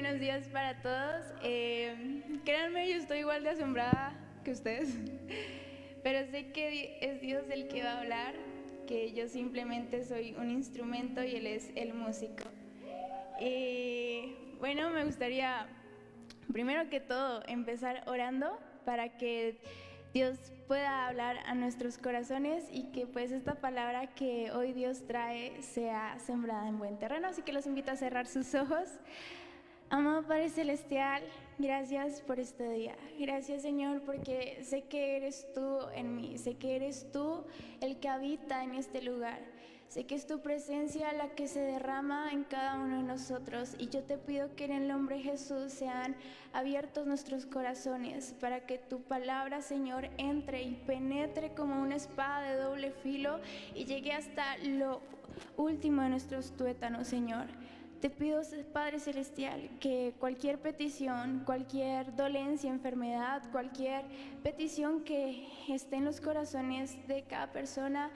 buenos días para todos. Créanme, yo estoy igual de asombrada que ustedes, pero sé que es Dios el que va a hablar, que yo simplemente soy un instrumento y Él es el músico. Y bueno, me gustaría, primero que todo, empezar orando para que Dios pueda hablar a nuestros corazones y que pues esta palabra que hoy Dios trae sea sembrada en buen terreno. Así que los invito a cerrar sus ojos. Amado Padre Celestial, gracias por este día. Gracias, Señor, porque sé que eres tú en mí, sé que eres tú el que habita en este lugar. Sé que es tu presencia la que se derrama en cada uno de nosotros, y yo te pido que en el nombre de Jesús sean abiertos nuestros corazones para que tu palabra, Señor, entre y penetre como una espada de doble filo y llegue hasta lo último de nuestros tuétanos, Señor. Te pido, Padre Celestial, que cualquier petición, cualquier dolencia, enfermedad, cualquier petición que esté en los corazones de cada persona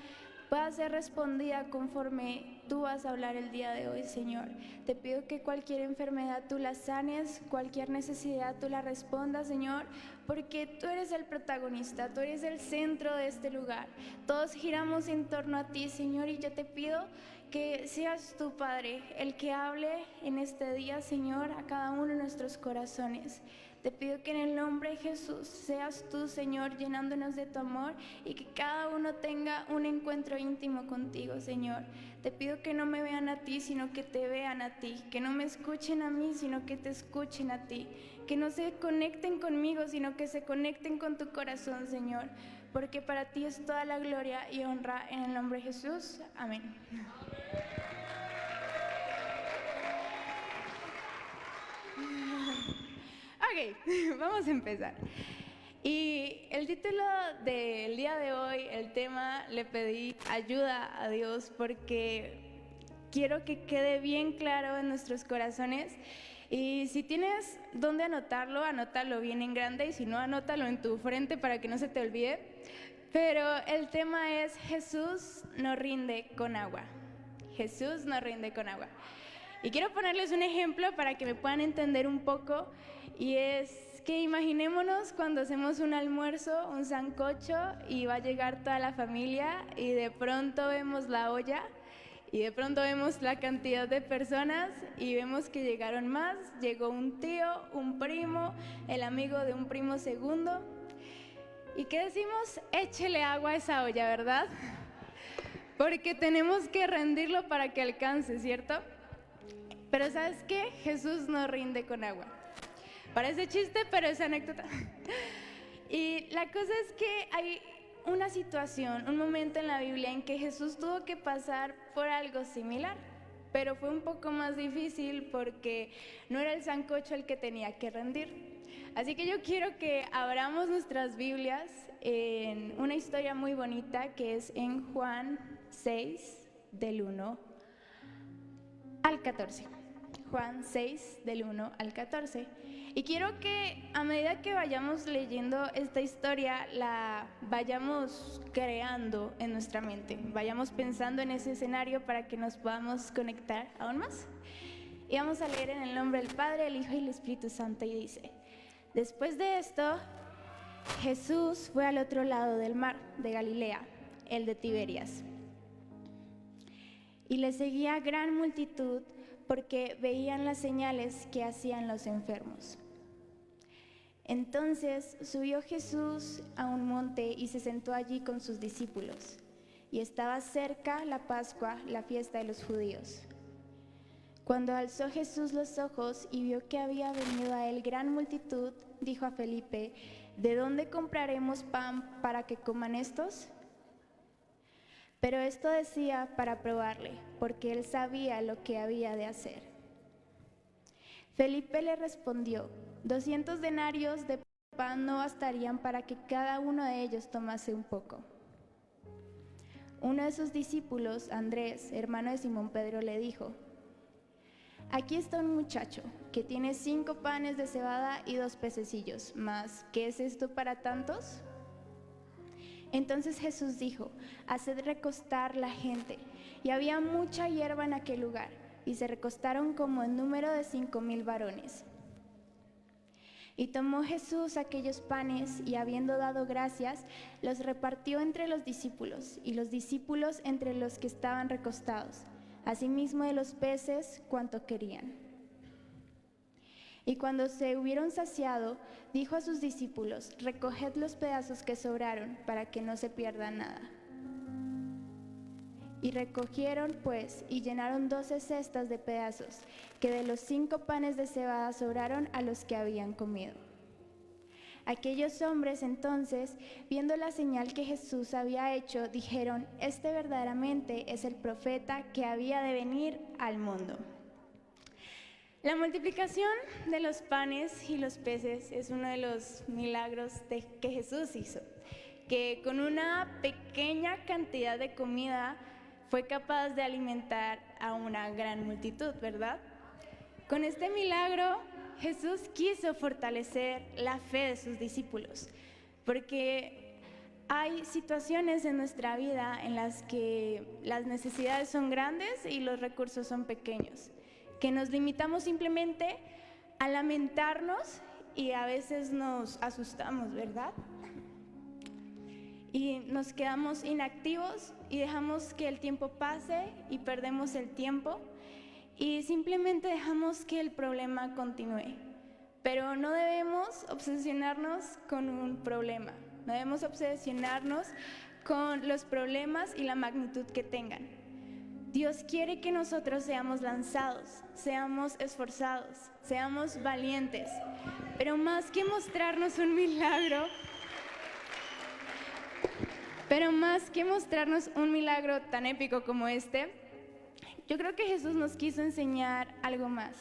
pueda ser respondida conforme tú vas a hablar el día de hoy, Señor. Te pido que cualquier enfermedad tú la sanes, cualquier necesidad tú la respondas, Señor, porque tú eres el protagonista, tú eres el centro de este lugar. Todos giramos en torno a ti, Señor, y yo te pido que seas tú, Padre, el que hable en este día, Señor, a cada uno de nuestros corazones. Te pido que en el nombre de Jesús seas tú, Señor, llenándonos de tu amor y que cada uno tenga un encuentro íntimo contigo, Señor. Te pido que no me vean a ti, sino que te vean a ti, que no me escuchen a mí, sino que te escuchen a ti, que no se conecten conmigo, sino que se conecten con tu corazón, Señor, porque para ti es toda la gloria y honra en el nombre de Jesús. Amén. Ok, vamos a empezar. Y el título del día de hoy, el tema, le pedí ayuda a Dios porque quiero que quede bien claro en nuestros corazones. Y si tienes dónde anotarlo, anótalo bien en grande, y si no, anótalo en tu frente para que no se te olvide. Pero el tema es: Jesús no rinde con agua. Jesús no rinde con agua. Y quiero ponerles un ejemplo para que me puedan entender un poco, y es que imaginémonos cuando hacemos un almuerzo, un sancocho, y va a llegar toda la familia y de pronto vemos la olla y de pronto vemos la cantidad de personas y vemos que llegaron más, llegó un tío, un primo, el amigo de un primo segundo. ¿Y qué decimos? Échele agua a esa olla, ¿verdad? Porque tenemos que rendirlo para que alcance, ¿cierto? Pero ¿sabes qué? Jesús no rinde con agua. Parece chiste, pero es anécdota. Y la cosa es que hay una situación, un momento en la Biblia en que Jesús tuvo que pasar por algo similar, pero fue un poco más difícil porque no era el sancocho el que tenía que rendir. Así que yo quiero que abramos nuestras Biblias en una historia muy bonita que es en Juan 6, del 1 al 14. Juan 6, del 1 al 14. Y quiero que a medida que vayamos leyendo esta historia, la vayamos creando en nuestra mente, vayamos pensando en ese escenario para que nos podamos conectar aún más. Y vamos a leer en el nombre del Padre, el Hijo y el Espíritu Santo, y dice: Después de esto, Jesús fue al otro lado del mar de Galilea, el de Tiberias. Y le seguía gran multitud porque veían las señales que hacían los enfermos. Entonces subió Jesús a un monte y se sentó allí con sus discípulos. Y estaba cerca la Pascua, la fiesta de los judíos. Cuando alzó Jesús los ojos y vio que había venido a él gran multitud, dijo a Felipe: ¿De dónde compraremos pan para que coman estos? Pero esto decía para probarle, porque él sabía lo que había de hacer. Felipe le respondió: 200 denarios de pan no bastarían para que cada uno de ellos tomase un poco. Uno de sus discípulos, Andrés, hermano de Simón Pedro, le dijo: Aquí está un muchacho que tiene 5 panes de cebada y 2 pececillos, mas ¿qué es esto para tantos? Entonces Jesús dijo: Haced recostar la gente. Y había mucha hierba en aquel lugar. y se recostaron como en número de 5,000 varones. Y tomó Jesús aquellos panes, y habiendo dado gracias, los repartió entre los discípulos, y los discípulos entre los que estaban recostados, asimismo de los peces cuanto querían. Y cuando se hubieron saciado, dijo a sus discípulos: recoged los pedazos que sobraron, para que no se pierda nada. Y recogieron pues, y llenaron 12 cestas de pedazos, que de los 5 panes de cebada sobraron a los que habían comido. Aquellos hombres entonces, viendo la señal que Jesús había hecho, dijeron: este verdaderamente es el profeta que había de venir al mundo. La multiplicación de los panes y los peces es uno de los milagros que Jesús hizo, que con una pequeña cantidad de comida fue capaz de alimentar a una gran multitud, ¿verdad? Con este milagro, Jesús quiso fortalecer la fe de sus discípulos, porque hay situaciones en nuestra vida en las que las necesidades son grandes y los recursos son pequeños, que nos limitamos simplemente a lamentarnos y a veces nos asustamos, ¿verdad? Y nos quedamos inactivos y dejamos que el tiempo pase y perdemos el tiempo y simplemente dejamos que el problema continúe. Pero no debemos obsesionarnos con un problema, no debemos obsesionarnos con los problemas y la magnitud que tengan. Dios quiere que nosotros seamos lanzados, seamos esforzados, seamos valientes, pero más que mostrarnos un milagro, tan épico como este, yo creo que Jesús nos quiso enseñar algo más,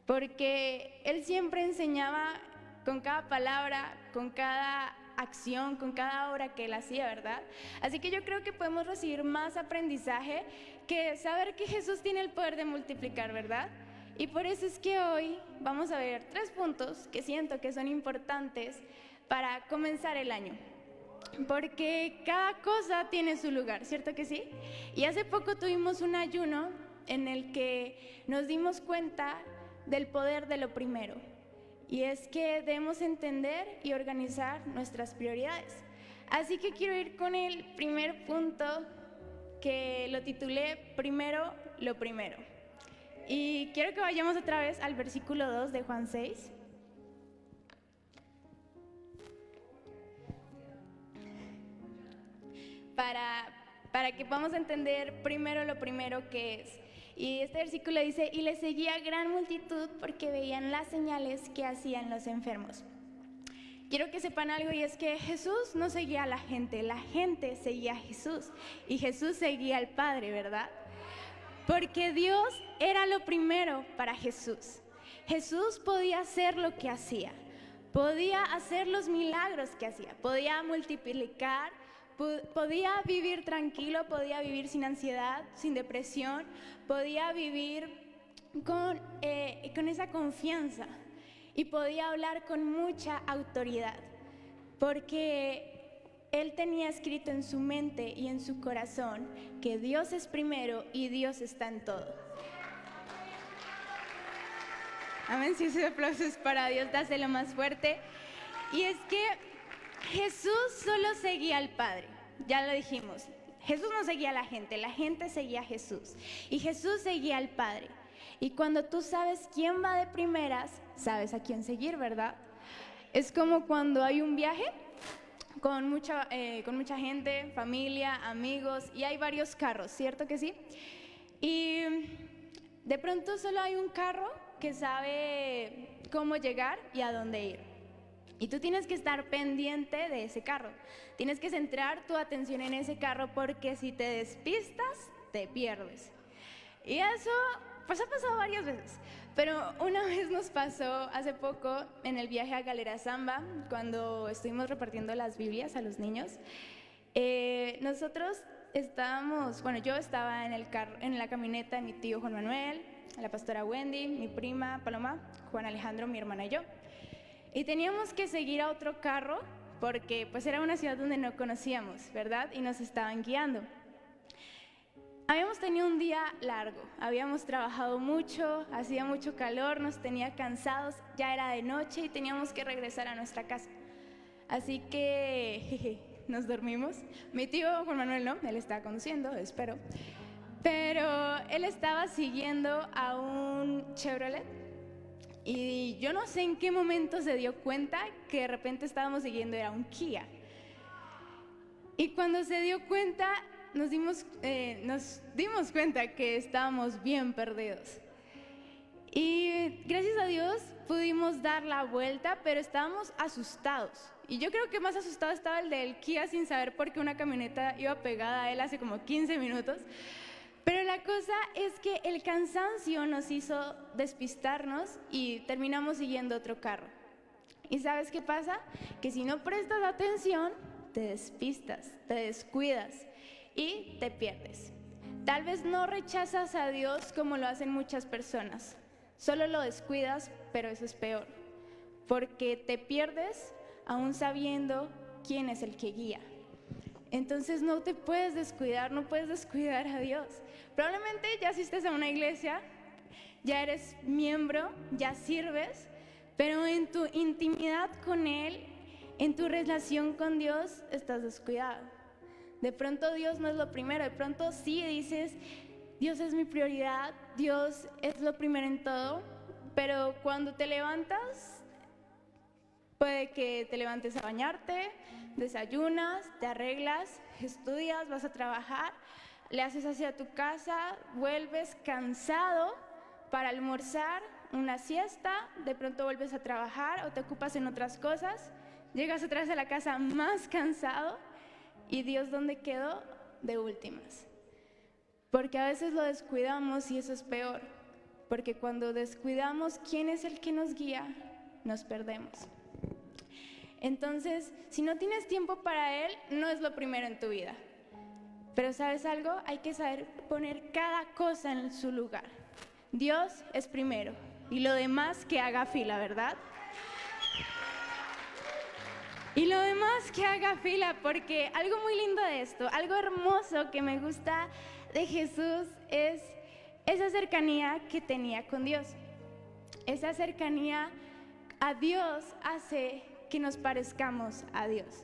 porque Él siempre enseñaba con cada palabra, con cada acción, con cada obra que Él hacía, ¿verdad? Así que yo creo que podemos recibir más aprendizaje que saber que Jesús tiene el poder de multiplicar, ¿verdad? Y por eso es que hoy vamos a ver 3 puntos que siento que son importantes para comenzar el año. Porque cada cosa tiene su lugar, ¿cierto que sí? Y hace poco tuvimos un ayuno en el que nos dimos cuenta del poder de lo primero. Y es que debemos entender y organizar nuestras prioridades. Así que quiero ir con el primer punto que lo titulé Primero lo primero. Y quiero que vayamos otra vez al versículo 2 de Juan 6. Para que podamos entender primero lo primero que es. Y este versículo dice: y le seguía gran multitud porque veían las señales que hacían los enfermos. Quiero que sepan algo, y es que Jesús no seguía a la gente seguía a Jesús. Y Jesús seguía al Padre, ¿verdad? Porque Dios era lo primero para Jesús. Jesús podía hacer lo que hacía, podía hacer los milagros que hacía, podía multiplicar, podía vivir tranquilo, podía vivir sin ansiedad, sin depresión, podía vivir con esa confianza y podía hablar con mucha autoridad, porque Él tenía escrito en su mente y en su corazón que Dios es primero y Dios está en todo. Amén, si ese aplauso es para Dios, dáselo más fuerte. Y es que Jesús solo seguía al Padre, ya lo dijimos. Jesús no seguía a la gente seguía a Jesús. Y Jesús seguía al Padre. Y cuando tú sabes quién va de primeras, sabes a quién seguir, ¿verdad? Es como cuando hay un viaje con mucha gente, familia, amigos, y hay varios carros, ¿cierto que sí? Y de pronto solo hay un carro que sabe cómo llegar y a dónde ir. Y tú tienes que estar pendiente de ese carro. Tienes que centrar tu atención en ese carro, porque si te despistas, te pierdes. Y eso pues ha pasado varias veces. Pero una vez nos pasó hace poco en el viaje a Galera Zamba, cuando estuvimos repartiendo las Biblias a los niños. Nosotros estábamos, yo estaba en la camioneta de mi tío Juan Manuel, la pastora Wendy, mi prima Paloma, Juan Alejandro, mi hermana y yo. Y teníamos que seguir a otro carro porque pues era una ciudad donde no conocíamos, ¿verdad? Y nos estaban guiando. Habíamos tenido un día largo, habíamos trabajado mucho, hacía mucho calor, nos tenía cansados, ya era de noche y teníamos que regresar a nuestra casa. Así que jeje, nos dormimos. Mi tío Juan Manuel no, él estaba conduciendo, espero. Pero él estaba siguiendo a un Chevrolet y yo no sé en qué momento se dio cuenta que de repente estábamos siguiendo, era un Kia. Y cuando se dio cuenta, nos dimos cuenta que estábamos bien perdidos. Y gracias a Dios pudimos dar la vuelta, pero estábamos asustados. Y yo creo que más asustado estaba el del Kia sin saber por qué una camioneta iba pegada a él hace como 15 minutos. Pero la cosa es que el cansancio nos hizo despistarnos y terminamos siguiendo otro carro. ¿Y sabes qué pasa? Que si no prestas atención, te despistas, te descuidas y te pierdes. Tal vez no rechazas a Dios como lo hacen muchas personas, solo lo descuidas, pero eso es peor, porque te pierdes aún sabiendo quién es el que guía. Entonces no te puedes descuidar, no puedes descuidar a Dios. Probablemente ya asistes a una iglesia, ya eres miembro, ya sirves, pero en tu intimidad con Él, en tu relación con Dios, estás descuidado. De pronto Dios no es lo primero, de pronto sí dices, Dios es mi prioridad, Dios es lo primero en todo, pero cuando te levantas, puede que te levantes a bañarte, desayunas, te arreglas, estudias, vas a trabajar, le haces hacia tu casa, vuelves cansado para almorzar, una siesta, de pronto vuelves a trabajar o te ocupas en otras cosas, llegas otra vez a la casa más cansado y Dios, ¿dónde quedó? De últimas. Porque a veces lo descuidamos y eso es peor, porque cuando descuidamos quién es el que nos guía, nos perdemos. Entonces, si no tienes tiempo para Él, no es lo primero en tu vida. Pero ¿sabes algo? Hay que saber poner cada cosa en su lugar. Dios es primero y lo demás que haga fila, ¿verdad? Y lo demás que haga fila, porque algo muy lindo de esto, algo hermoso que me gusta de Jesús es esa cercanía que tenía con Dios. Esa cercanía a Dios hace que nos parezcamos a Dios.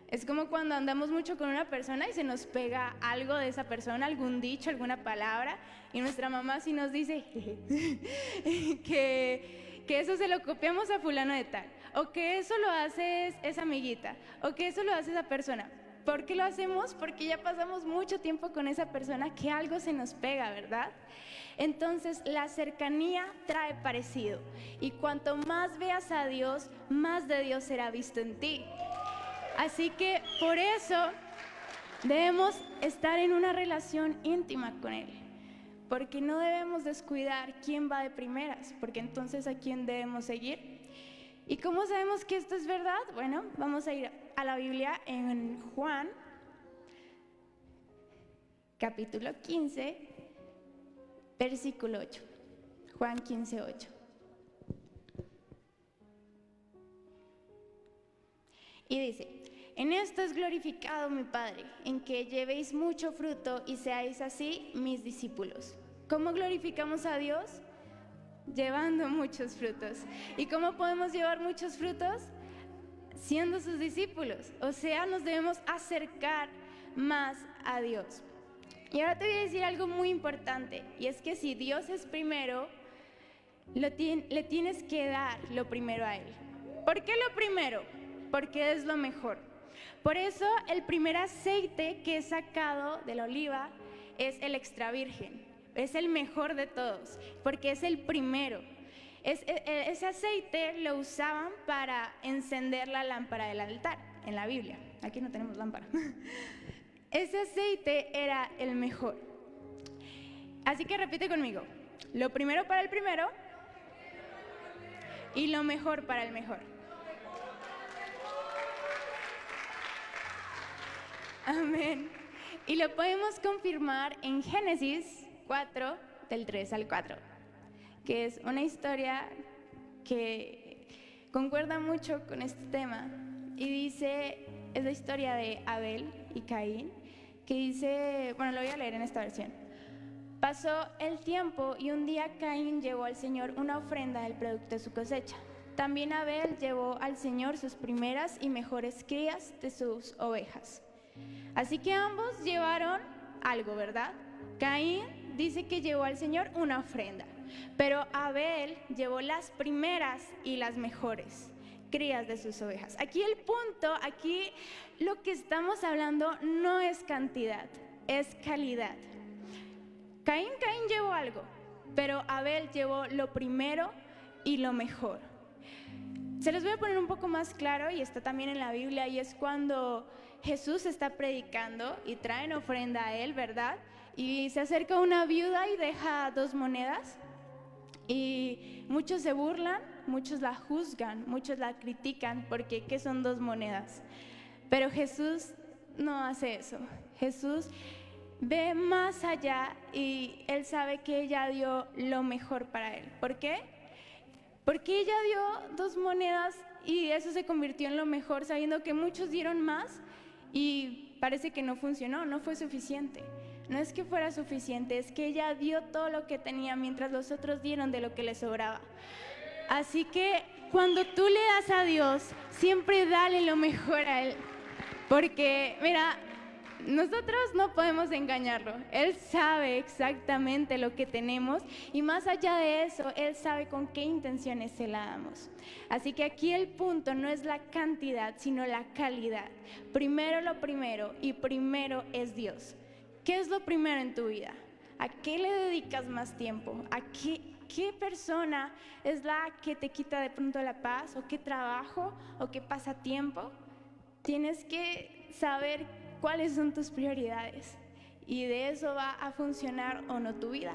Es como cuando andamos mucho con una persona y se nos pega algo de esa persona, algún dicho, alguna palabra, y nuestra mamá sí nos dice que eso se lo copiamos a fulano de tal, o que eso lo hace esa amiguita, o que eso lo hace esa persona. ¿Por qué lo hacemos? Porque ya pasamos mucho tiempo con esa persona que algo se nos pega, ¿verdad? Entonces la cercanía trae parecido, y cuanto más veas a Dios, más de Dios será visto en ti. Así que por eso debemos estar en una relación íntima con Él, porque no debemos descuidar quién va de primeras, porque entonces a quién debemos seguir. ¿Y cómo sabemos que esto es verdad? Bueno, vamos a ir a la Biblia en Juan, capítulo 15, versículo 8. Juan 15, 8. Y dice: en esto es glorificado mi Padre, en que llevéis mucho fruto y seáis así mis discípulos. ¿Cómo glorificamos a Dios? Llevando muchos frutos. ¿Y cómo podemos llevar muchos frutos? Siendo sus discípulos. O sea, nos debemos acercar más a Dios. Y ahora te voy a decir algo muy importante, y es que si Dios es primero, le tienes que dar lo primero a Él. ¿Por qué lo primero? Porque es lo mejor. Por eso el primer aceite que he sacado de la oliva es el extra virgen, es el mejor de todos, porque es el primero. Ese aceite lo usaban para encender la lámpara del altar, en la Biblia. Aquí no tenemos lámpara. Ese aceite era el mejor. Así que repite conmigo: lo primero para el primero y lo mejor para el mejor. Amén. Y lo podemos confirmar en Génesis 4, del 3 al 4, que es una historia que concuerda mucho con este tema. Y dice, es la historia de Abel y Caín, que dice, bueno, lo voy a leer en esta versión. Pasó el tiempo y un día Caín llevó al Señor una ofrenda del producto de su cosecha. También Abel llevó al Señor sus primeras y mejores crías de sus ovejas. Así que ambos llevaron algo, ¿verdad? Caín dice que llevó al Señor una ofrenda, pero Abel llevó las primeras y las mejores crías de sus ovejas. Aquí el punto, aquí lo que estamos hablando no es cantidad, es calidad. Caín llevó algo, pero Abel llevó lo primero y lo mejor. Se los voy a poner un poco más claro, y está también en la Biblia, y es cuando Jesús está predicando y traen ofrenda a él, ¿verdad? Y se acerca una viuda y deja 2 monedas, y muchos se burlan, muchos la juzgan, muchos la critican, porque ¿qué son 2 monedas? Pero Jesús no hace eso. Jesús ve más allá y él sabe que ella dio lo mejor para él. ¿Por qué? Porque ella dio 2 monedas y eso se convirtió en lo mejor, sabiendo que muchos dieron más y parece que no funcionó, no fue suficiente. No es que fuera suficiente, es que ella dio todo lo que tenía mientras los otros dieron de lo que les sobraba. Así que cuando tú le das a Dios, siempre dale lo mejor a Él. Porque, mira, nosotros no podemos engañarlo. Él sabe exactamente lo que tenemos y más allá de eso, Él sabe con qué intenciones se la damos. Así que aquí el punto no es la cantidad, sino la calidad. Primero lo primero y primero es Dios. ¿Qué es lo primero en tu vida? ¿A qué le dedicas más tiempo? ¿A qué persona es la que te quita de pronto la paz? ¿O qué trabajo? ¿O qué pasatiempo? Tienes que saber cuáles son tus prioridades y de eso va a funcionar o no tu vida.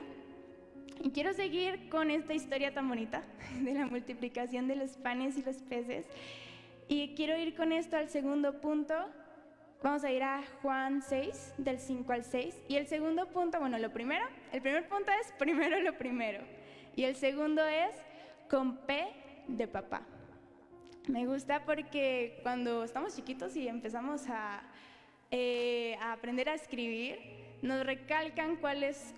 Y quiero seguir con esta historia tan bonita de la multiplicación de los panes y los peces, y quiero ir con esto al segundo punto. Vamos a ir a Juan 6, del 5 al 6, y el segundo punto, bueno, el primer punto es primero lo primero, y el segundo es con P de papá. Me gusta porque cuando estamos chiquitos y empezamos a aprender a escribir, nos recalcan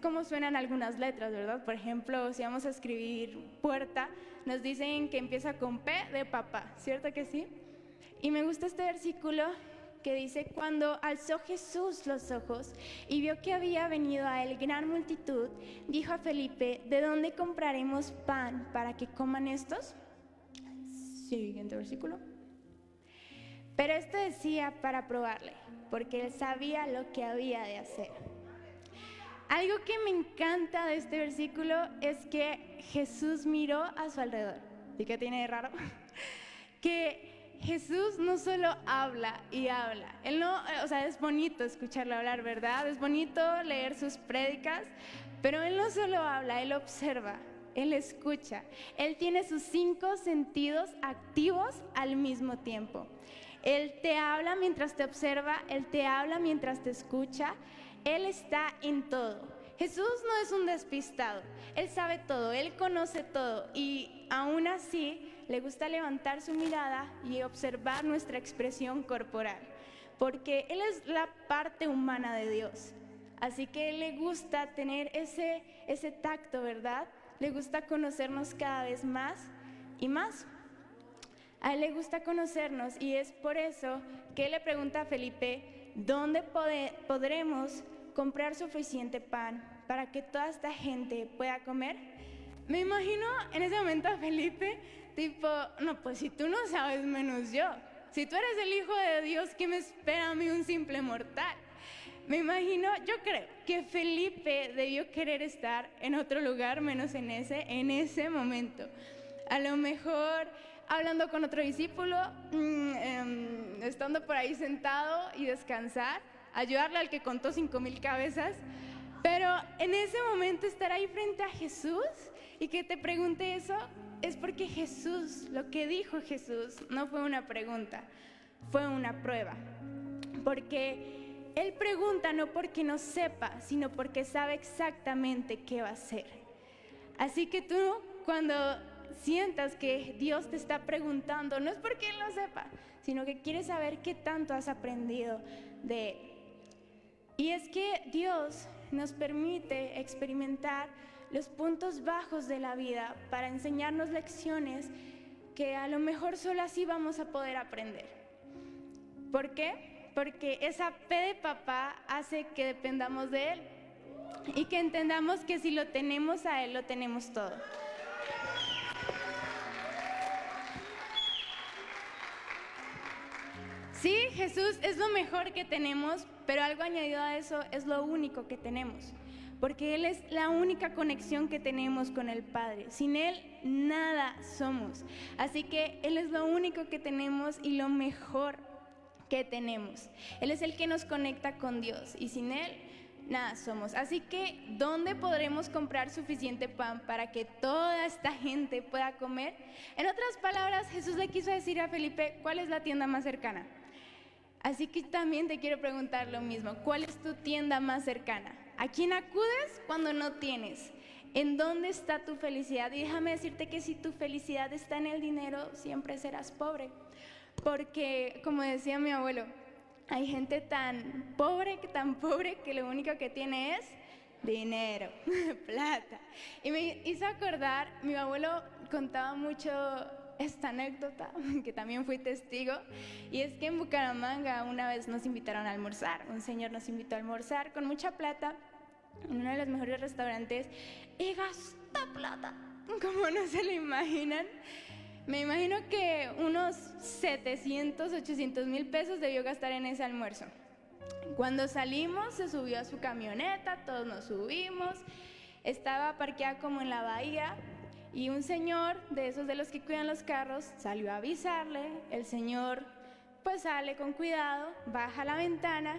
cómo suenan algunas letras, ¿verdad? Por ejemplo, si vamos a escribir puerta, nos dicen que empieza con P de papá, ¿cierto que sí? Y me gusta este versículo que dice: cuando alzó Jesús los ojos y vio que había venido a él gran multitud, dijo a Felipe: ¿de dónde compraremos pan para que coman estos? Siguiente versículo. Pero esto decía para probarle, porque él sabía lo que había de hacer. Algo que me encanta de este versículo es que Jesús miró a su alrededor. ¿Y qué tiene de raro? Que Jesús no solo habla y habla. Él no, es bonito escucharlo hablar, ¿verdad? Es bonito leer sus prédicas, pero él no solo habla, él observa, él escucha. Él tiene sus 5 sentidos activos al mismo tiempo. Él te habla mientras te observa, Él te habla mientras te escucha, Él está en todo. Jesús no es un despistado, Él sabe todo, Él conoce todo y aún así le gusta levantar su mirada y observar nuestra expresión corporal, porque Él es la parte humana de Dios. Así que Él le gusta tener ese tacto, ¿verdad? Le gusta conocernos cada vez más y más. A él le gusta conocernos y es por eso que él le pregunta a Felipe: ¿dónde podremos comprar suficiente pan para que toda esta gente pueda comer? Me imagino en ese momento a Felipe tipo: no, pues si tú no sabes menos yo. Si tú eres el Hijo de Dios, ¿qué me espera a mí, un simple mortal? Me imagino, yo creo que Felipe debió querer estar en otro lugar menos en ese momento. A lo mejor hablando con otro discípulo, estando por ahí sentado y descansar, ayudarle al que contó 5,000 cabezas, pero en ese momento estar ahí frente a Jesús y que te pregunte eso, es porque Jesús, lo que dijo Jesús, no fue una pregunta, fue una prueba, porque Él pregunta no porque no sepa, sino porque sabe exactamente qué va a hacer. Así que tú, cuando sientas que Dios te está preguntando, no es porque Él lo sepa, sino que quiere saber qué tanto has aprendido de Él. Y es que Dios nos permite experimentar los puntos bajos de la vida para enseñarnos lecciones que a lo mejor solo así vamos a poder aprender. ¿Por qué? Porque esa fe de papá hace que dependamos de Él y que entendamos que si lo tenemos a Él, lo tenemos todo. Sí, Jesús es lo mejor que tenemos, pero algo añadido a eso es lo único que tenemos, porque Él es la única conexión que tenemos con el Padre. Sin Él, nada somos. Así que Él es lo único que tenemos y lo mejor que tenemos. Él es el que nos conecta con Dios y sin Él, nada somos. Así que, ¿dónde podremos comprar suficiente pan para que toda esta gente pueda comer? En otras palabras, Jesús le quiso decir a Felipe, ¿cuál es la tienda más cercana? Así que también te quiero preguntar lo mismo, ¿cuál es tu tienda más cercana? ¿A quién acudes cuando no tienes? ¿En dónde está tu felicidad? Y déjame decirte que si tu felicidad está en el dinero, siempre serás pobre. Porque, como decía mi abuelo, hay gente tan pobre, que lo único que tiene es dinero, plata. Y me hizo acordar, mi abuelo contaba mucho esta anécdota, que también fui testigo, y es que en Bucaramanga una vez nos invitaron a almorzar, un señor nos invitó a almorzar con mucha plata, en uno de los mejores restaurantes, y gastó plata, como no se lo imaginan. Me imagino que unos 700, 800 mil pesos debió gastar en ese almuerzo. Cuando salimos, se subió a su camioneta, todos nos subimos, estaba parqueada como en la bahía, y un señor de esos de los que cuidan los carros salió a avisarle. El señor pues sale con cuidado, baja la ventana,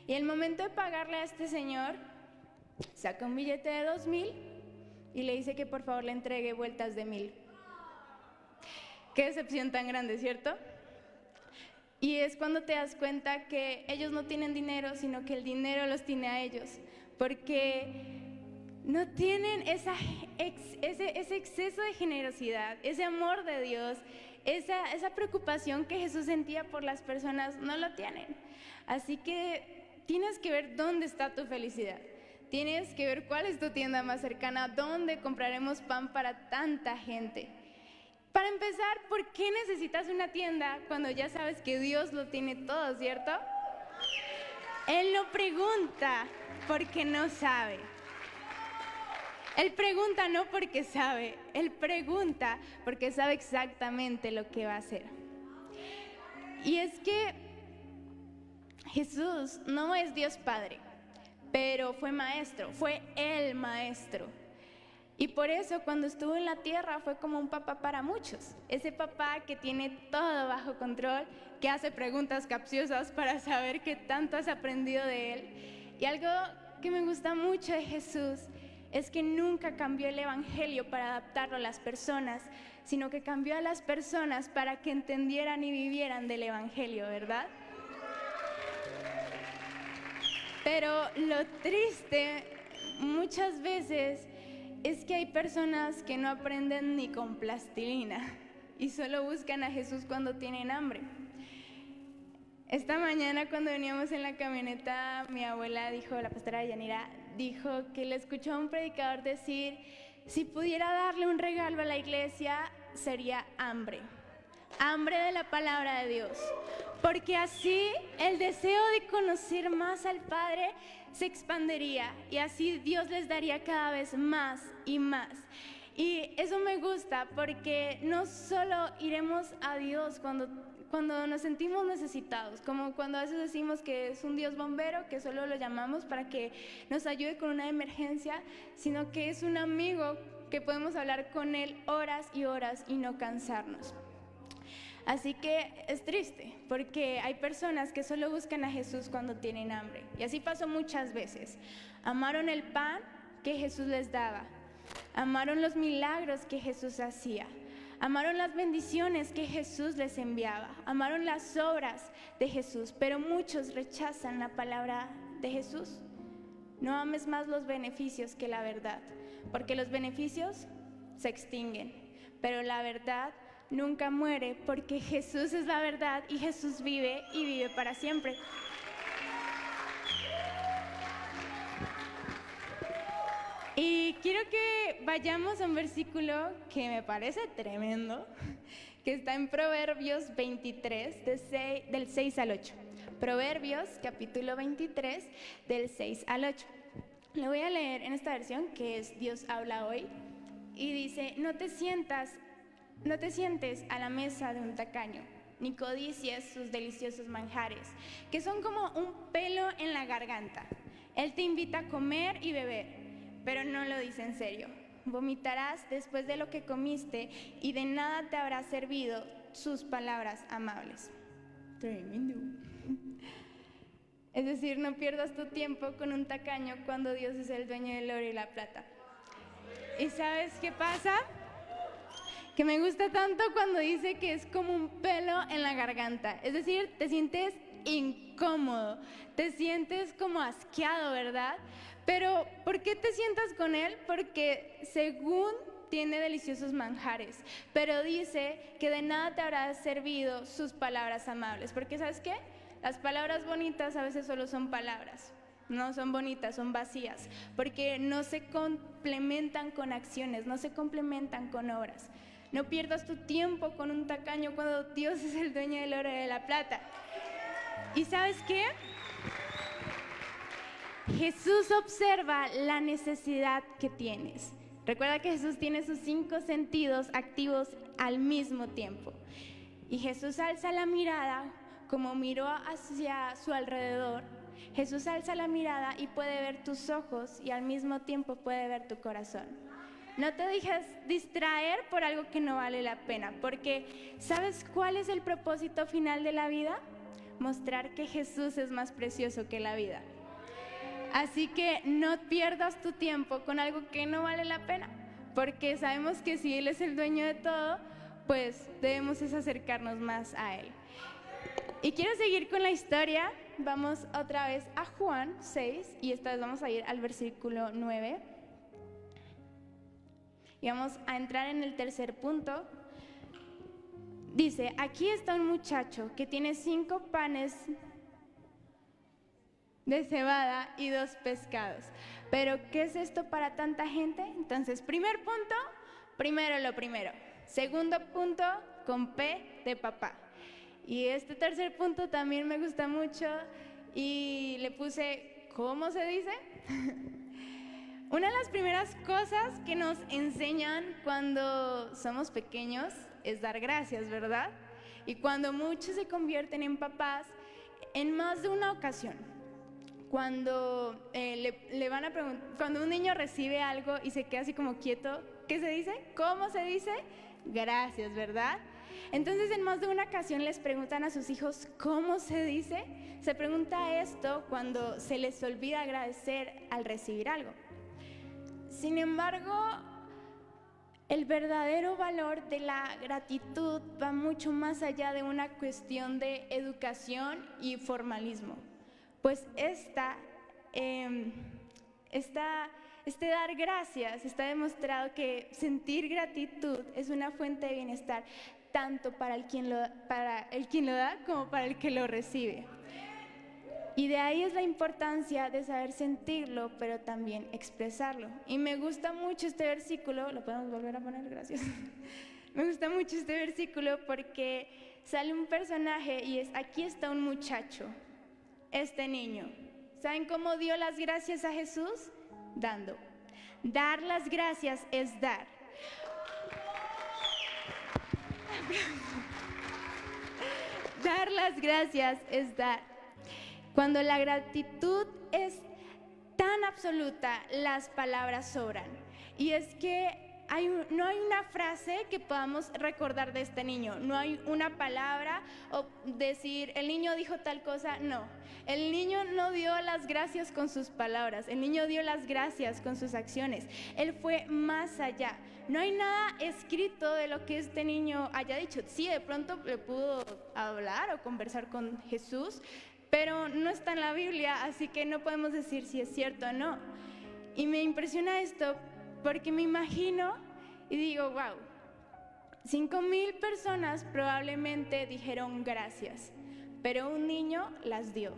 y el momento de pagarle a este señor, saca un billete de 2,000 y le dice que por favor le entregue vueltas de 1,000. Qué decepción tan grande, ¿cierto? Y es cuando te das cuenta que ellos no tienen dinero, sino que el dinero los tiene a ellos, porque no tienen ese exceso de generosidad, ese amor de Dios, esa preocupación que Jesús sentía por las personas, no lo tienen. Así que tienes que ver dónde está tu felicidad. Tienes que ver cuál es tu tienda más cercana, dónde compraremos pan para tanta gente. Para empezar, ¿por qué necesitas una tienda cuando ya sabes que Dios lo tiene todo, cierto? Él no pregunta porque no sabe. Él pregunta no porque sabe, Él pregunta porque sabe exactamente lo que va a hacer. Y es que Jesús no es Dios Padre, pero fue maestro, fue el maestro. Y por eso cuando estuvo en la tierra fue como un papá para muchos. Ese papá que tiene todo bajo control, que hace preguntas capciosas para saber qué tanto has aprendido de Él. Y algo que me gusta mucho de Jesús es que nunca cambió el evangelio para adaptarlo a las personas, sino que cambió a las personas para que entendieran y vivieran del evangelio, ¿verdad? Pero lo triste muchas veces es que hay personas que no aprenden ni con plastilina y solo buscan a Jesús cuando tienen hambre. Esta mañana cuando veníamos en la camioneta, mi abuela dijo, la pastora Yanira, dijo que le escuchó a un predicador decir, si pudiera darle un regalo a la iglesia, sería hambre. Hambre de la palabra de Dios. Porque así el deseo de conocer más al Padre se expandería y así Dios les daría cada vez más y más. Y eso me gusta porque no solo iremos a Dios cuando nos sentimos necesitados, como cuando a veces decimos que es un Dios bombero, que solo lo llamamos para que nos ayude con una emergencia, sino que es un amigo que podemos hablar con Él horas y horas y no cansarnos. Así que es triste, porque hay personas que solo buscan a Jesús cuando tienen hambre. Y así pasó muchas veces. Amaron el pan que Jesús les daba. Amaron los milagros que Jesús hacía. Amaron las bendiciones que Jesús les enviaba. Amaron las obras de Jesús. Pero muchos rechazan la palabra de Jesús. No ames más los beneficios que la verdad, porque los beneficios se extinguen, pero la verdad nunca muere, porque Jesús es la verdad y Jesús vive y vive para siempre. Y quiero que vayamos a un versículo que me parece tremendo, que está en Proverbios 23, del 6 al 8. Proverbios, capítulo 23, del 6 al 8. Lo voy a leer en esta versión, que es Dios habla hoy, y dice: no te sientes a la mesa de un tacaño, ni codicies sus deliciosos manjares, que son como un pelo en la garganta. Él te invita a comer y beber, pero no lo dice en serio. Vomitarás después de lo que comiste y de nada te habrá servido sus palabras amables. Tremendo. Es decir, no pierdas tu tiempo con un tacaño cuando Dios es el dueño del oro y la plata. ¿Y sabes qué pasa? Que me gusta tanto cuando dice que es como un pelo en la garganta. Es decir, te sientes incómodo, te sientes como asqueado, ¿verdad? Pero ¿por qué te sientas con él? Porque según tiene deliciosos manjares, pero dice que de nada te habrá servido sus palabras amables. Porque ¿sabes qué? Las palabras bonitas a veces solo son palabras. No son bonitas, son vacías, porque no se complementan con acciones, no se complementan con obras. No pierdas tu tiempo con un tacaño cuando Dios es el dueño del oro y de la plata. ¿Y sabes qué? Jesús observa la necesidad que tienes. Recuerda que Jesús tiene sus 5 sentidos activos al mismo tiempo. Y Jesús alza la mirada, como miró hacia su alrededor. Jesús alza la mirada y puede ver tus ojos y al mismo tiempo puede ver tu corazón. No te dejes distraer por algo que no vale la pena, porque ¿sabes cuál es el propósito final de la vida? Mostrar que Jesús es más precioso que la vida. Así que no pierdas tu tiempo con algo que no vale la pena, porque sabemos que si Él es el dueño de todo, pues debemos es acercarnos más a Él. Y quiero seguir con la historia. Vamos otra vez a Juan 6 y esta vez vamos a ir al versículo 9. Y vamos a entrar en el tercer punto. Dice: aquí está un muchacho que tiene 5 panes de cebada y 2 pescados. Pero ¿qué es esto para tanta gente? Entonces, primer punto, primero lo primero. Segundo punto, con P de papá. Y este tercer punto también me gusta mucho y le puse, ¿cómo se dice? Una de las primeras cosas que nos enseñan cuando somos pequeños es dar gracias, ¿verdad? Y cuando muchos se convierten en papás, en más de una ocasión, cuando le van a preguntar, cuando un niño recibe algo y se queda así como quieto, ¿qué se dice? ¿Cómo se dice? Gracias, ¿verdad? Entonces, en más de una ocasión les preguntan a sus hijos, ¿cómo se dice? Se pregunta esto cuando se les olvida agradecer al recibir algo. Sin embargo, el verdadero valor de la gratitud va mucho más allá de una cuestión de educación y formalismo. Pues este dar gracias está demostrado que sentir gratitud es una fuente de bienestar tanto para el quien lo da como para el que lo recibe. Y de ahí es la importancia de saber sentirlo, pero también expresarlo. Y me gusta mucho este versículo, ¿lo podemos volver a poner? Gracias. Me gusta mucho este versículo porque sale un personaje y es: aquí está un muchacho, este niño. ¿Saben cómo dio las gracias a Jesús? Dando. Dar las gracias es dar. Dar las gracias es dar. Cuando la gratitud es tan absoluta, las palabras sobran. Y es que no hay una frase que podamos recordar de este niño, no hay una palabra o decir, el niño dijo tal cosa, no. El niño no dio las gracias con sus palabras, el niño dio las gracias con sus acciones. Él fue más allá. No hay nada escrito de lo que este niño haya dicho. Sí, de pronto le pudo hablar o conversar con Jesús, pero no está en la Biblia, así que no podemos decir si es cierto o no. Y me impresiona esto porque me imagino y digo, wow, 5,000 personas probablemente dijeron gracias, pero un niño las dio.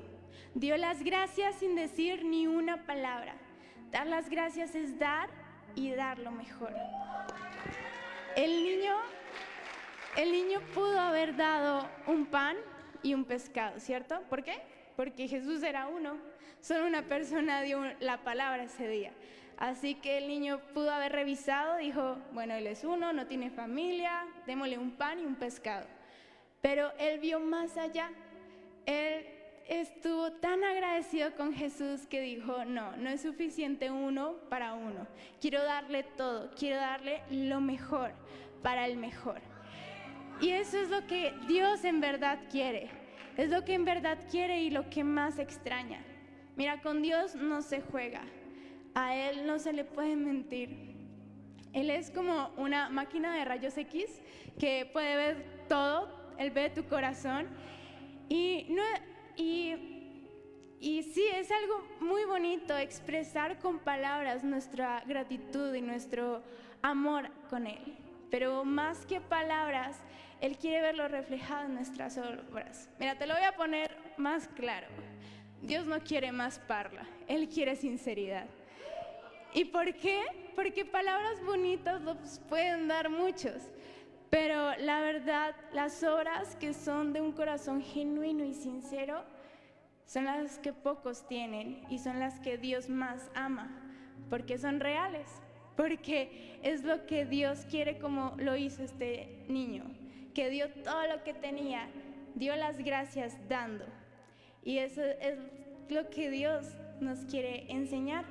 Dio las gracias sin decir ni una palabra. Dar las gracias es dar y dar lo mejor. El niño pudo haber dado un pan y un pescado, ¿cierto? ¿Por qué? Porque Jesús era uno, solo una persona dio la palabra ese día. Así que el niño pudo haber revisado, dijo, bueno, él es uno, no tiene familia, démosle un pan y un pescado. Pero él vio más allá. Él estuvo tan agradecido con Jesús que dijo, no es suficiente uno para uno. Quiero darle todo, quiero darle lo mejor para el mejor. Y eso es lo que Dios en verdad quiere. Es lo que en verdad quiere y lo que más extraña. Mira, con Dios no se juega. A Él no se le puede mentir. Él es como una máquina de rayos X que puede ver todo. Él ve tu corazón. Y sí, es algo muy bonito expresar con palabras nuestra gratitud y nuestro amor con Él. Pero más que palabras, Él quiere verlo reflejado en nuestras obras. Mira, te lo voy a poner más claro. Dios no quiere más parla, Él quiere sinceridad. ¿Y por qué? Porque palabras bonitas los pueden dar muchos, pero la verdad, las obras que son de un corazón genuino y sincero son las que pocos tienen y son las que Dios más ama, porque son reales, porque es lo que Dios quiere, como lo hizo este niño, que dio todo lo que tenía, dio las gracias dando. Y eso es lo que Dios nos quiere enseñar.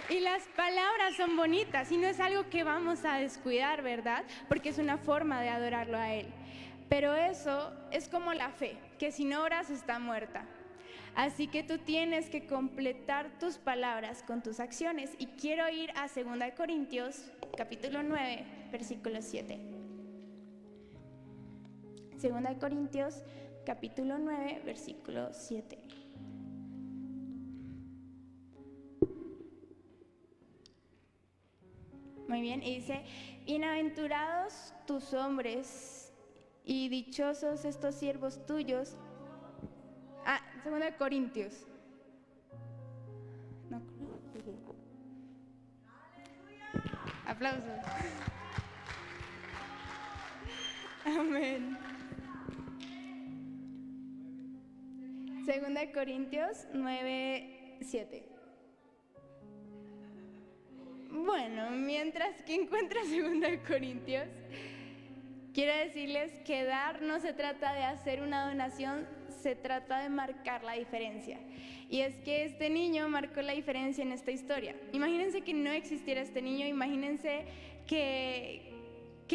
Y las palabras son bonitas y no es algo que vamos a descuidar, ¿verdad? Porque es una forma de adorarlo a Él. Pero eso es como la fe, que sin obras está muerta. Así que tú tienes que completar tus palabras con tus acciones. Y quiero ir a 2 Corintios, capítulo 9, versículo 7. 2 Corintios, capítulo 9, versículo 7. Muy bien, y dice, bienaventurados tus hombres y dichosos estos siervos tuyos. 2 Corintios. No. Aplausos. Amén. 2 Corintios 9, 7. Bueno, mientras que encuentras 2 Corintios, quiero decirles que dar no se trata de hacer una donación, se trata de marcar la diferencia. Y es que este niño marcó la diferencia en esta historia. Imagínense que no existiera este niño, imagínense que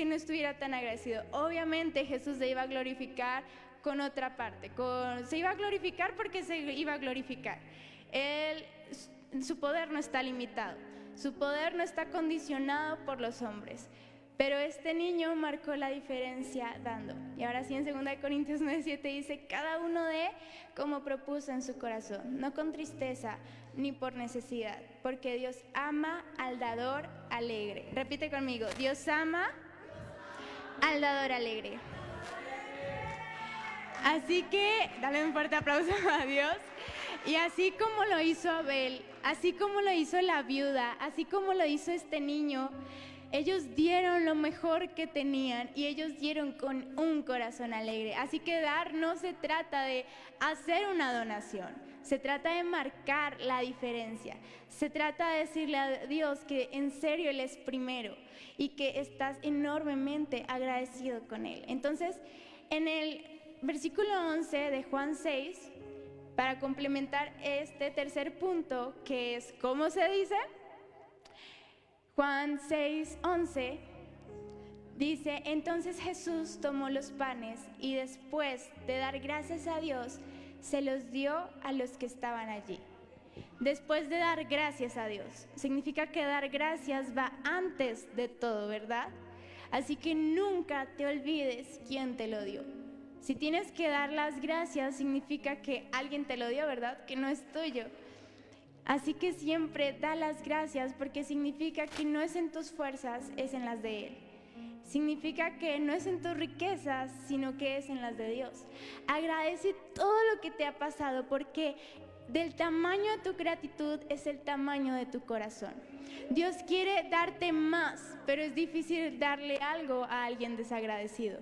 no estuviera tan agradecido. Obviamente Jesús se iba a glorificar con otra parte, se iba a glorificar porque se iba a glorificar. Su poder no está limitado. Su poder no está condicionado por los hombres, pero este niño marcó la diferencia dando. Y ahora sí, en 2 Corintios 9:7 dice, cada uno dé como propuso en su corazón, no con tristeza ni por necesidad, porque Dios ama al dador alegre. Repite conmigo, Dios ama al dador alegre. Así que, dale un fuerte aplauso a Dios. Y así como lo hizo Abel, así como lo hizo la viuda, así como lo hizo este niño, ellos dieron lo mejor que tenían y ellos dieron con un corazón alegre. Así que dar no se trata de hacer una donación, se trata de marcar la diferencia. Se trata de decirle a Dios que en serio Él es primero y que estás enormemente agradecido con Él. Entonces, en el versículo 11 de Juan 6, para complementar este tercer punto, que es ¿cómo se dice? Juan 6:11 dice, entonces Jesús tomó los panes y después de dar gracias a Dios, se los dio a los que estaban allí. Después de dar gracias a Dios, significa que dar gracias va antes de todo, ¿verdad? Así que nunca te olvides quién te lo dio. Si tienes que dar las gracias, significa que alguien te lo dio, ¿verdad? Que no es tuyo. Así que siempre da las gracias porque significa que no es en tus fuerzas, es en las de Él. Significa que no es en tus riquezas, sino que es en las de Dios. Agradece todo lo que te ha pasado porque del tamaño de tu gratitud es el tamaño de tu corazón. Dios quiere darte más, pero es difícil darle algo a alguien desagradecido.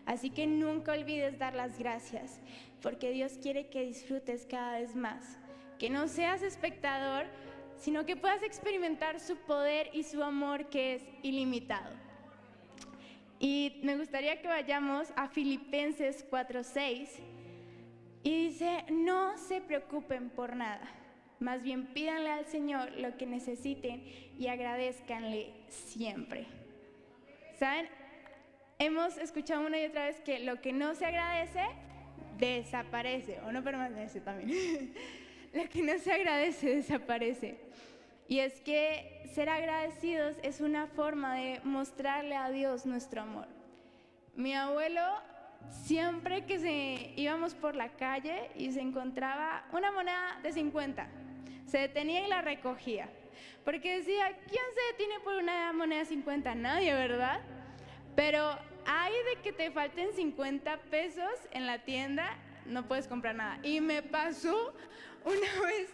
Así que nunca olvides dar las gracias, porque Dios quiere que disfrutes cada vez más. Que no seas espectador, sino que puedas experimentar su poder y su amor, que es ilimitado. Y me gustaría que vayamos a Filipenses 4:6 y dice: no se preocupen por nada, más bien pídanle al Señor lo que necesiten y agradézcanle siempre. ¿Saben? Hemos escuchado una y otra vez que lo que no se agradece desaparece, o no permanece también. Lo que no se agradece desaparece. Y es que ser agradecidos es una forma de mostrarle a Dios nuestro amor. Mi abuelo, siempre que íbamos por la calle y se encontraba una moneda de 50, se detenía y la recogía. Porque decía, ¿quién se detiene por una moneda de 50? Nadie, ¿verdad? Pero hay de que te falten 50 pesos en la tienda, no puedes comprar nada. Y me pasó una vez,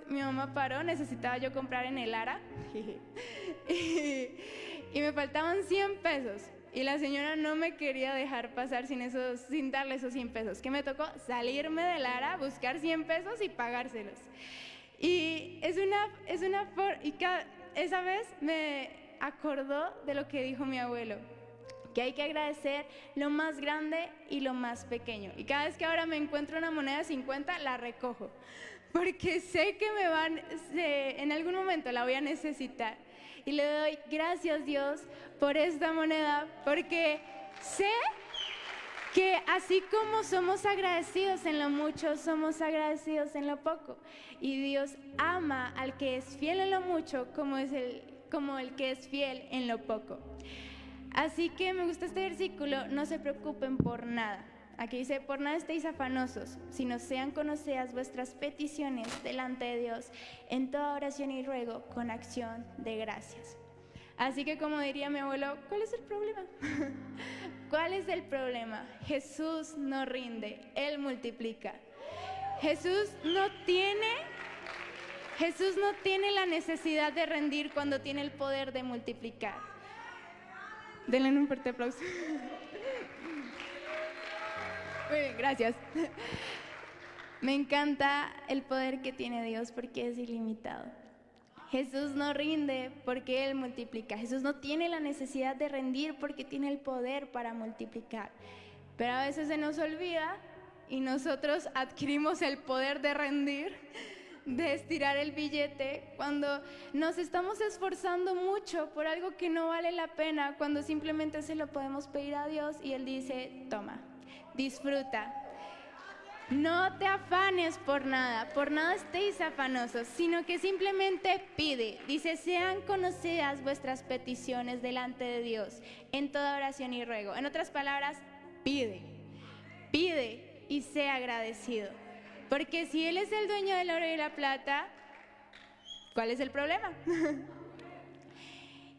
mi mamá paró, necesitaba yo comprar en el Ara y me faltaban 100 pesos. Y la señora no me quería dejar pasar sin darle esos 100 pesos. ¿Qué me tocó? Salirme del Ara, buscar 100 pesos y pagárselos. Y esa vez me acordó de lo que dijo mi abuelo, que hay que agradecer lo más grande y lo más pequeño. Y cada vez que ahora me encuentro una moneda de 50, la recojo, porque sé que en algún momento la voy a necesitar. Y le doy gracias, Dios, por esta moneda, porque sé que así como somos agradecidos en lo mucho, somos agradecidos en lo poco. Y Dios ama al que es fiel en lo mucho como el que es fiel en lo poco. Así que me gusta este versículo: no se preocupen por nada. Aquí dice: por nada estéis afanosos, sino sean conocidas vuestras peticiones delante de Dios en toda oración y ruego con acción de gracias. Así que, como diría mi abuelo, ¿cuál es el problema? ¿Cuál es el problema? Jesús no rinde, Él multiplica. Jesús no tiene la necesidad de rendir cuando tiene el poder de multiplicar. Denle un fuerte aplauso. Muy bien, gracias. Me encanta el poder que tiene Dios porque es ilimitado. Jesús no rinde porque Él multiplica. Jesús no tiene la necesidad de rendir porque tiene el poder para multiplicar. Pero a veces se nos olvida y nosotros adquirimos el poder de rendir, de estirar el billete, cuando nos estamos esforzando mucho por algo que no vale la pena, cuando simplemente se lo podemos pedir a Dios y Él dice: toma, disfruta. No te afanes por nada estéis afanosos, sino que simplemente pide. Dice: sean conocidas vuestras peticiones delante de Dios en toda oración y ruego. En otras palabras, pide y sea agradecido. Porque si Él es el dueño del oro y la plata, ¿cuál es el problema?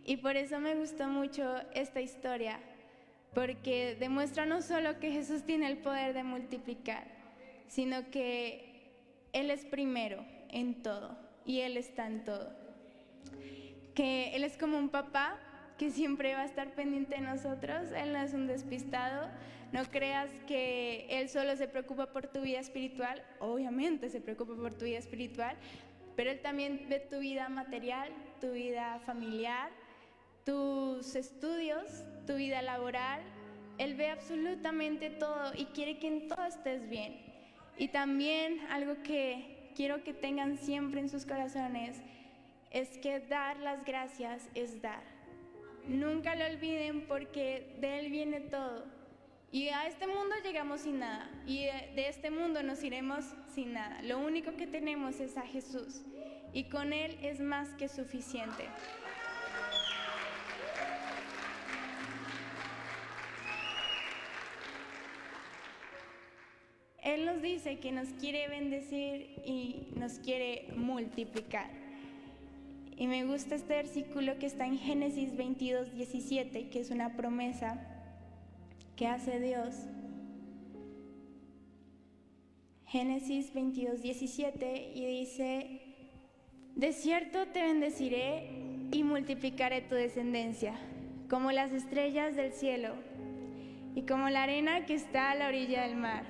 Y por eso me gustó mucho esta historia, porque demuestra no solo que Jesús tiene el poder de multiplicar, sino que Él es primero en todo y Él está en todo. Que Él es como un papá que siempre va a estar pendiente de nosotros. Él no es un despistado. No creas que Él solo se preocupa por tu vida espiritual. Obviamente se preocupa por tu vida espiritual, pero Él también ve tu vida material, tu vida familiar, tus estudios, tu vida laboral. Él ve absolutamente todo y quiere que en todo estés bien. Y también algo que quiero que tengan siempre en sus corazones es que dar las gracias es dar. Nunca lo olviden, porque de Él viene todo. Y a este mundo llegamos sin nada, y de este mundo nos iremos sin nada. Lo único que tenemos es a Jesús, y con Él es más que suficiente. Él nos dice que nos quiere bendecir y nos quiere multiplicar. Y me gusta este versículo que está en Génesis 22:17, que es una promesa que hace Dios. Génesis 22:17, y dice: de cierto te bendeciré y multiplicaré tu descendencia, como las estrellas del cielo y como la arena que está a la orilla del mar.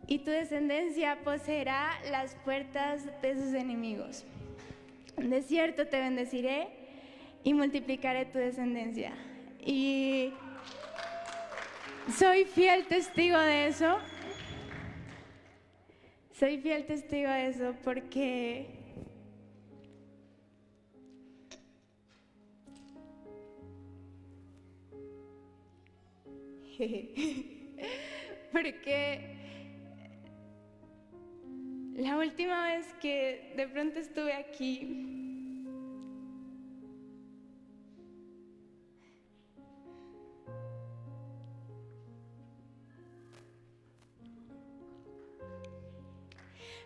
Y tu descendencia poseerá las puertas de sus enemigos. De cierto te bendeciré y multiplicaré tu descendencia. Y soy fiel testigo de eso. Soy fiel testigo de eso porque la última vez que de pronto estuve aquí,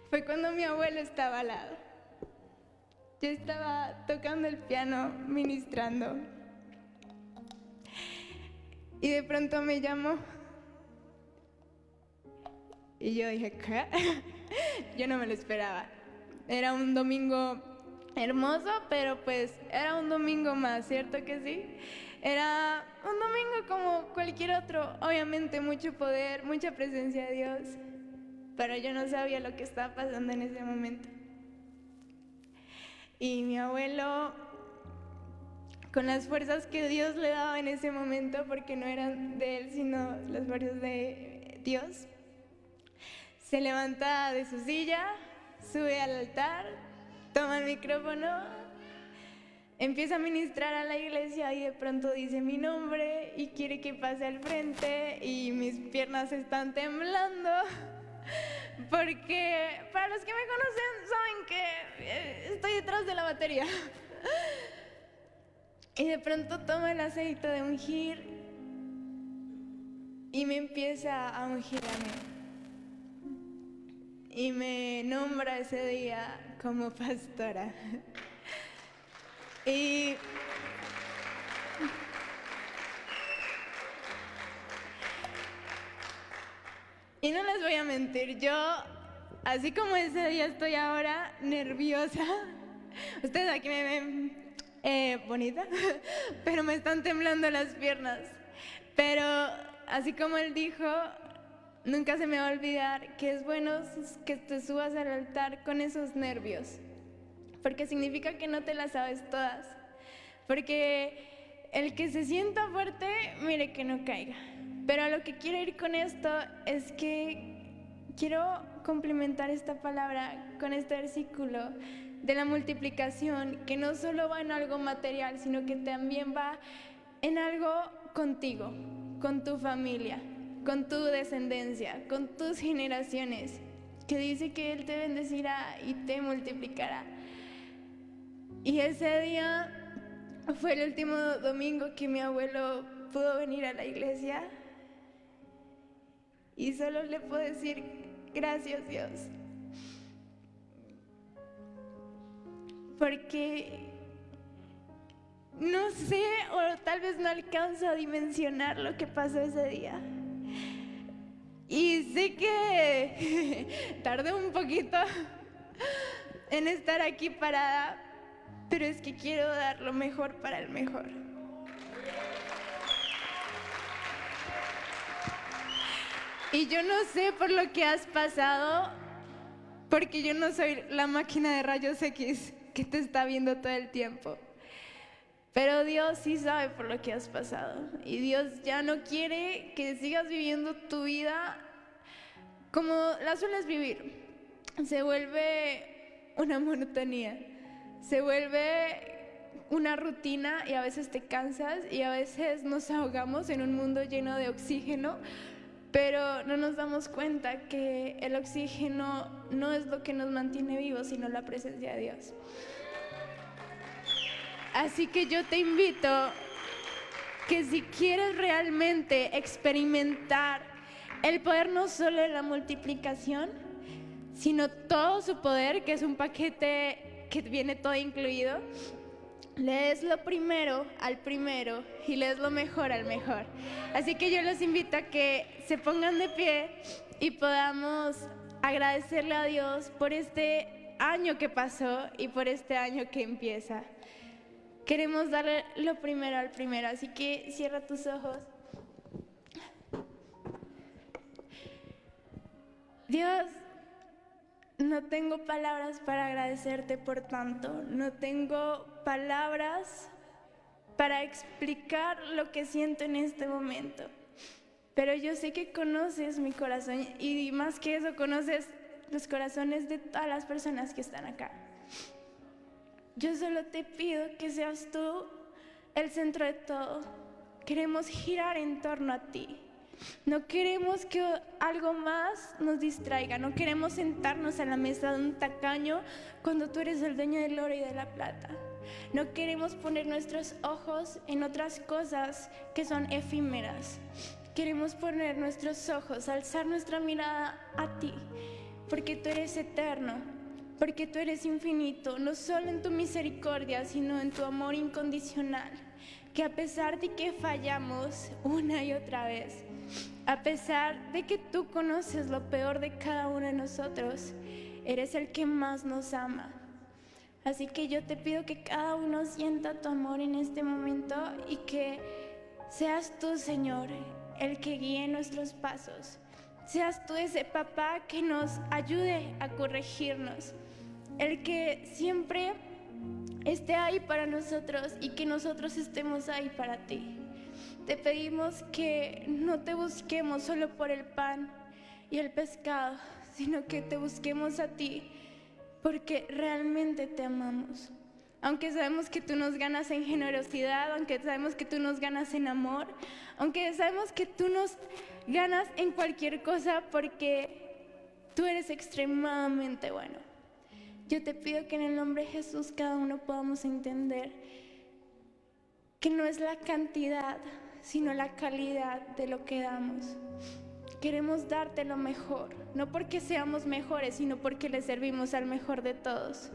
fue cuando mi abuelo estaba al lado. Yo estaba tocando el piano, ministrando, y de pronto me llamó. Y yo dije, ¿qué? Yo no me lo esperaba. Era un domingo hermoso, pero pues era un domingo más, ¿cierto que sí? Era un domingo como cualquier otro, obviamente mucho poder, mucha presencia de Dios, pero yo no sabía lo que estaba pasando en ese momento. Y mi abuelo, con las fuerzas que Dios le daba en ese momento, porque no eran de él, sino las fuerzas de Dios, se levanta de su silla, sube al altar, toma el micrófono, empieza a ministrar a la iglesia y de pronto dice mi nombre y quiere que pase al frente y mis piernas están temblando. Porque para los que me conocen saben que estoy detrás de la batería. Y de pronto toma el aceite de ungir y me empieza a ungir a mí. Y me nombra ese día como pastora. Y no les voy a mentir, yo, así como ese día estoy ahora nerviosa. Ustedes aquí me ven bonita, pero me están temblando las piernas. Pero así como él dijo, nunca se me va a olvidar que es bueno que te subas al altar con esos nervios, porque significa que no te las sabes todas. Porque el que se sienta fuerte, mire que no caiga. Pero a lo que quiero ir con esto es que quiero complementar esta palabra con este versículo de la multiplicación, que no solo va en algo material, sino que también va en algo contigo, con tu familia, con tu descendencia, con tus generaciones, que dice que Él te bendecirá y te multiplicará. Y ese día fue el último domingo que mi abuelo pudo venir a la iglesia. Y solo le puedo decir, gracias Dios. Porque no sé, o tal vez no alcanzo a dimensionar lo que pasó ese día. Y sé que tardé un poquito en estar aquí parada, pero es que quiero dar lo mejor para el mejor. Y yo no sé por lo que has pasado, porque yo no soy la máquina de rayos X que te está viendo todo el tiempo. Pero Dios sí sabe por lo que has pasado. Y Dios ya no quiere que sigas viviendo tu vida como la sueles vivir. Se vuelve una monotonía, se vuelve una rutina y a veces te cansas y a veces nos ahogamos en un mundo lleno de oxígeno. Pero no nos damos cuenta que el oxígeno no es lo que nos mantiene vivos, sino la presencia de Dios. Así que yo te invito que si quieres realmente experimentar el poder no solo de la multiplicación, sino todo su poder, que es un paquete que viene todo incluido, le des lo primero al primero y le des lo mejor al mejor. Así que yo los invito a que se pongan de pie y podamos agradecerle a Dios por este año que pasó y por este año que empieza. Queremos darle lo primero al primero, así que cierra tus ojos. Dios, no tengo palabras para agradecerte por tanto, no tengo palabras para explicar lo que siento en este momento, pero yo sé que conoces mi corazón y más que eso, conoces los corazones de todas las personas que están acá. Yo solo te pido que seas tú el centro de todo. Queremos girar en torno a ti. No queremos que algo más nos distraiga, no queremos sentarnos a la mesa de un tacaño cuando tú eres el dueño del oro y de la plata. No queremos poner nuestros ojos en otras cosas que son efímeras. Queremos poner nuestros ojos, alzar nuestra mirada a ti, porque tú eres eterno, porque tú eres infinito, no solo en tu misericordia, sino en tu amor incondicional, que a pesar de que fallamos una y otra vez, a pesar de que tú conoces lo peor de cada uno de nosotros, eres el que más nos ama. Así que yo te pido que cada uno sienta tu amor en este momento y que seas tú, Señor, el que guíe nuestros pasos. Seas tú ese papá que nos ayude a corregirnos, el que siempre esté ahí para nosotros y que nosotros estemos ahí para ti. Te pedimos que no te busquemos solo por el pan y el pescado, sino que te busquemos a ti porque realmente te amamos. Aunque sabemos que tú nos ganas en generosidad, aunque sabemos que tú nos ganas en amor, aunque sabemos que tú nos ganas en cualquier cosa porque tú eres extremadamente bueno. Yo te pido que en el nombre de Jesús cada uno podamos entender que no es la cantidad, sino la calidad de lo que damos. Queremos darte lo mejor, no porque seamos mejores, sino porque le servimos al mejor de todos.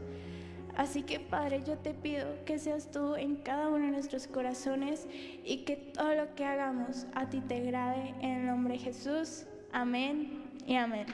Así que, Padre, yo te pido que seas tú en cada uno de nuestros corazones y que todo lo que hagamos a ti te agrade. En el nombre de Jesús, amén y amén.